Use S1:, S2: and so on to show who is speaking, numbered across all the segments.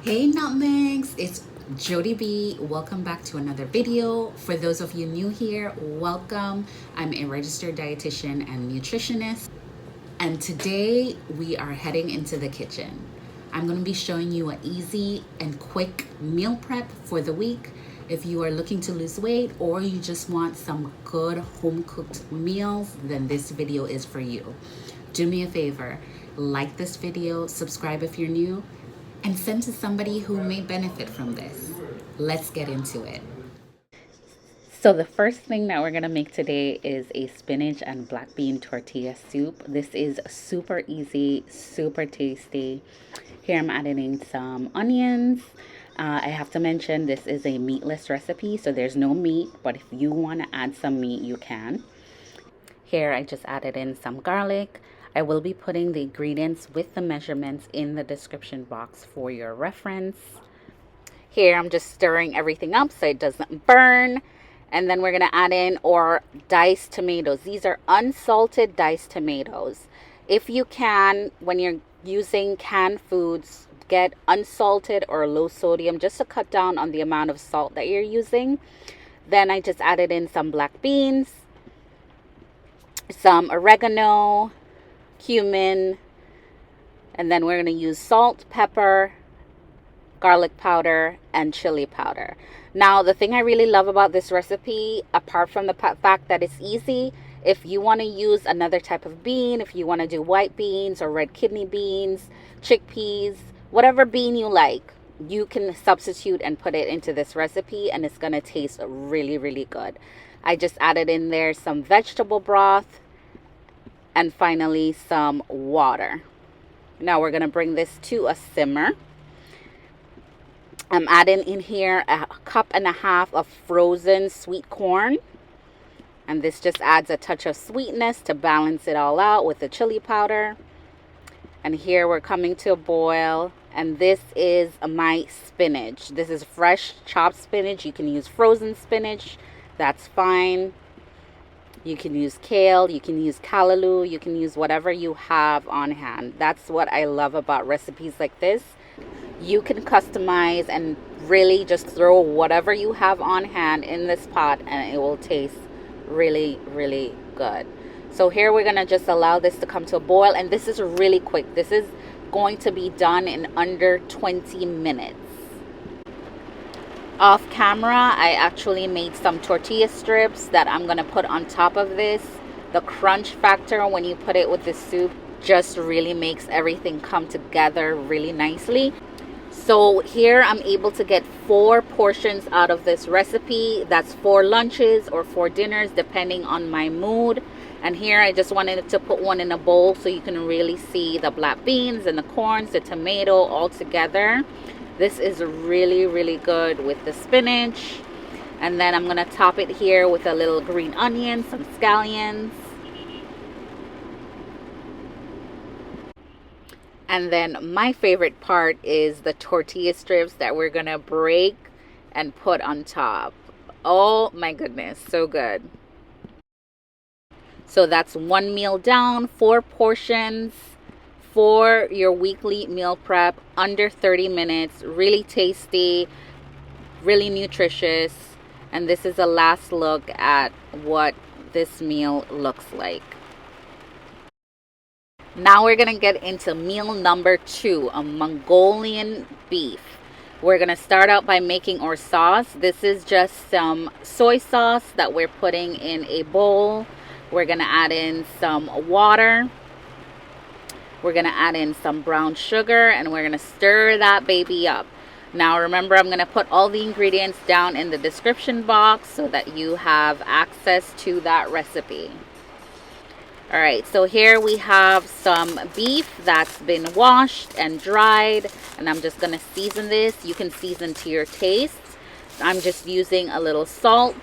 S1: Hey Nutmegs, it's Jody B. Welcome back to another video. For those of you new here, welcome. I'm a registered dietitian and nutritionist, and today we are heading into the kitchen. I'm going to be showing you an easy and quick meal prep for the week. If you are looking to lose weight or you just want some good home cooked meals, then this video is for you. Do me a favor, like this video, subscribe if you're new, and send to somebody who may benefit from this. Let's get into it. So the first thing that we're going to make today is a spinach and black bean tortilla soup. This is super easy, super tasty. Here I'm adding in some onions. I have to mention this is a meatless recipe, so there's no meat, but if you want to add some meat, you can. Here I just added in some garlic. I will be putting the ingredients with the measurements in the description box for your reference. Here I'm just stirring everything up so it doesn't burn. And then we're going to add in our diced tomatoes. These are unsalted diced tomatoes. If you can, when you're using canned foods, get unsalted or low sodium just to cut down on the amount of salt that you're using. Then I just added in some black beans, some oregano, cumin, and then we're going to use salt, pepper, garlic powder, and chili powder. Now, the thing I really love about this recipe, apart from the fact that it's easy, if you want to use another type of bean, if you want to do white beans or red kidney beans, chickpeas, whatever bean you like, you can substitute and put it into this recipe and it's going to taste really, really good. I just added in there some vegetable broth and finally some water. Now we're going to bring this to a simmer. I'm adding in here a cup and a half of frozen sweet corn. And this just adds a touch of sweetness to balance it all out with the chili powder. And here we're coming to a boil. And this is my spinach. This is fresh chopped spinach. You can use frozen spinach. That's fine. You can use kale. You can use callaloo. You can use whatever you have on hand. That's what I love about recipes like this. You can customize and really just throw whatever you have on hand in this pot and it will taste really, really good. So here we're going to just allow this to come to a boil, and this is really quick. This is going to be done in under 20 minutes. Off camera, I actually made some tortilla strips that I'm going to put on top of this. The crunch factor when you put it with the soup just really makes everything come together really nicely. So here I'm able to get 4 portions out of this recipe. That's 4 lunches or 4 dinners depending on my mood. And here I just wanted to put one in a bowl so you can really see the black beans and the corns, the tomato all together. This is really, really good with the spinach. And then I'm going to top it here with a little green onion, some scallions. And then my favorite part is the tortilla strips that we're going to break and put on top. Oh my goodness, so good. So that's one meal down, 4 portions for your weekly meal prep, under 30 minutes, really tasty, really nutritious. And this is a last look at what this meal looks like. Now we're going to get into meal number 2, a Mongolian beef. We're going to start out by making our sauce. This is just some soy sauce that we're putting in a bowl. We're going to add in some water. We're going to add in some brown sugar and we're going to stir that baby up. Now remember, I'm going to put all the ingredients down in the description box so that you have access to that recipe. All right, so here we have some beef that's been washed and dried, and I'm just going to season this. You can season to your taste. I'm just using a little salt,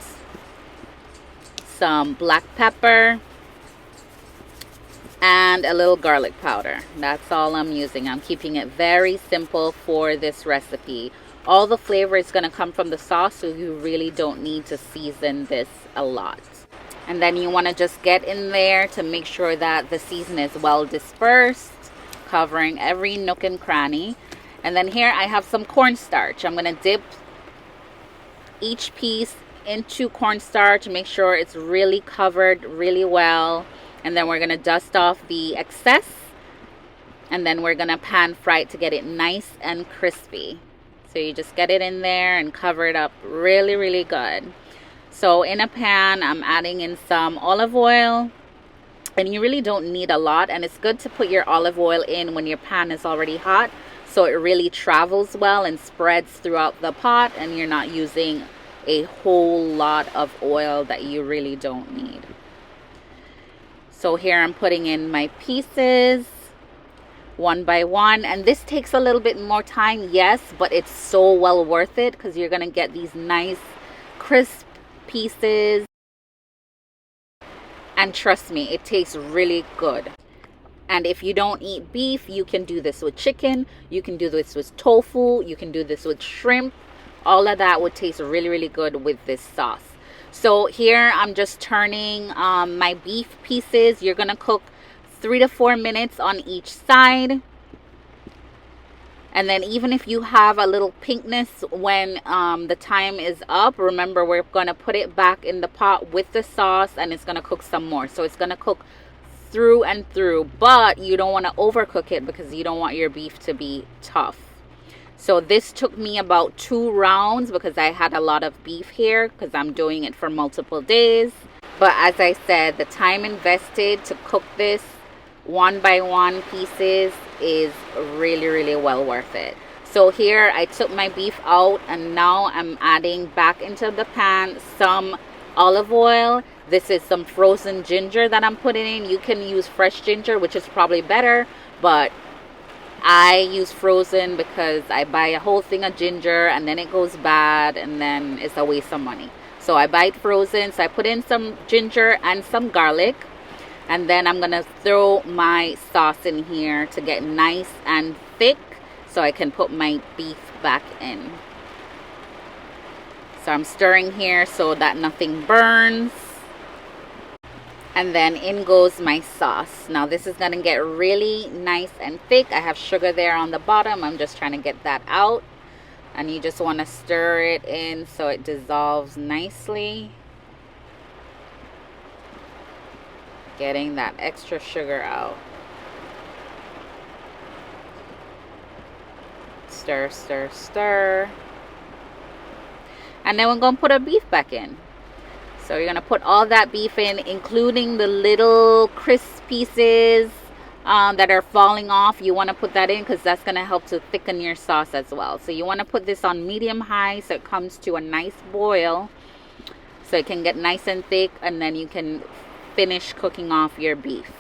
S1: some black pepper, and a little garlic powder. That's all I'm using. I'm keeping it very simple for this recipe. All the flavor is going to come from the sauce, so you really don't need to season this a lot. And then you want to just get in there to make sure that the season is well dispersed, covering every nook and cranny. And then here I have some cornstarch. I'm going to dip each piece into cornstarch, make sure it's really covered really well. And then we're going to dust off the excess. And then we're going to pan fry it to get it nice and crispy. So you just get it in there and cover it up really, really good. So in a pan, I'm adding in some olive oil. And you really don't need a lot. And it's good to put your olive oil in when your pan is already hot, so it really travels well and spreads throughout the pot, and you're not using a whole lot of oil that you really don't need. So here I'm putting in my pieces one by one, and this takes a little bit more time, yes, but it's so well worth it because you're gonna get these nice crisp pieces, and trust me, it tastes really good. And if you don't eat beef, you can do this with chicken, you can do this with tofu, you can do this with shrimp. All of that would taste really, really good with this sauce. So here I'm just turning my beef pieces. You're gonna cook 3 to 4 minutes on each side. And then even if you have a little pinkness when the time is up, remember we're gonna put it back in the pot with the sauce, and it's gonna cook some more. So it's gonna cook through and through, but you don't want to overcook it because you don't want your beef to be tough. So this took me about 2 rounds because I had a lot of beef here because I'm doing it for multiple days. But as I said, the time invested to cook this one by one pieces is really, really well worth it. So here I took my beef out, and now I'm adding back into the pan some olive oil. This is some frozen ginger that I'm putting in. You can use fresh ginger, which is probably better, but I use frozen because I buy a whole thing of ginger and then it goes bad and then it's a waste of money. So I buy it frozen. So I put in some ginger and some garlic, and then I'm gonna throw my sauce in here to get nice and thick so I can put my beef back in. So I'm stirring here so that nothing burns. And then in goes my sauce. Now this is gonna get really nice and thick. I have sugar there on the bottom. I'm just trying to get that out. And you just wanna stir it in so it dissolves nicely. Getting that extra sugar out. Stir, stir, stir. And then we're gonna put our beef back in. So you're going to put all that beef in, including the little crisp pieces that are falling off. You want to put that in because that's going to help to thicken your sauce as well. So you want to put this on medium high so it comes to a nice boil, so it can get nice and thick, and then you can finish cooking off your beef.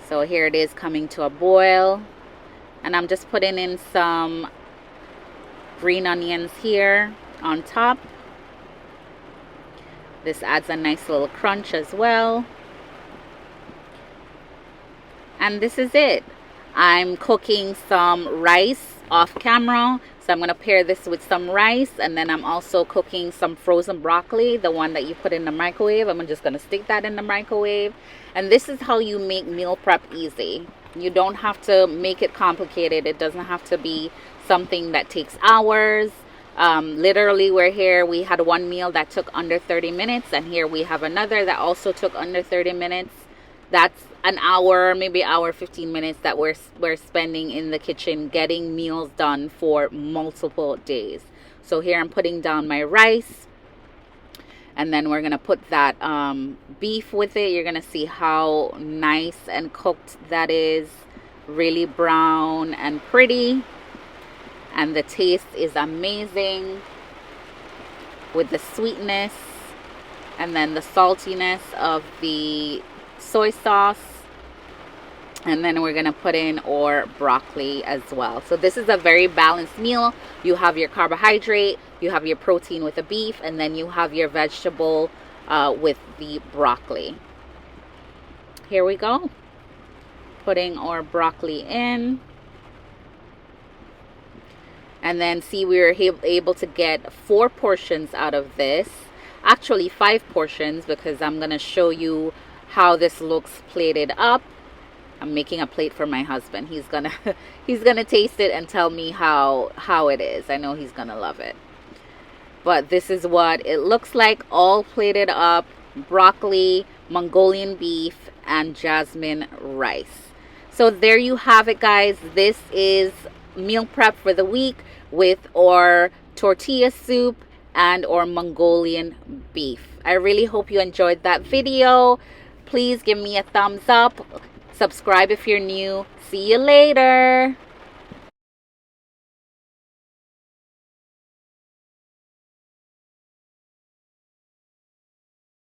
S1: So here it is coming to a boil, and I'm just putting in some green onions here on top. This adds a nice little crunch as well. And this is it. I'm cooking some rice off camera. So I'm going to pair this with some rice. And then I'm also cooking some frozen broccoli, the one that you put in the microwave. I'm just going to stick that in the microwave. And this is how you make meal prep easy. You don't have to make it complicated. It doesn't have to be something that takes hours. Literally we had one meal that took under 30 minutes, and here we have another that also took under 30 minutes. That's an hour, maybe hour 15 minutes that we're spending in the kitchen getting meals done for multiple days. So here I'm putting down my rice, and then we're gonna put that beef with it. You're gonna see how nice and cooked that is, really brown and pretty. And the taste is amazing with the sweetness and then the saltiness of the soy sauce. And then we're going to put in our broccoli as well. So this is a very balanced meal. You have your carbohydrate, you have your protein with the beef, and then you have your vegetable with the broccoli. Here we go. Putting our broccoli in. And then see, we were able to get 4 portions out of this. Actually 5 portions, because I'm going to show you how this looks plated up. I'm making a plate for my husband. He's gonna he's gonna taste it and tell me how it is. I know he's gonna love it. But this is what it looks like, all plated up: broccoli, Mongolian beef, and jasmine rice. So there you have it, guys. This is meal prep for the week with our tortilla soup and our Mongolian beef. I really hope you enjoyed that video. Please give me a thumbs up. Subscribe if you're new. See you later.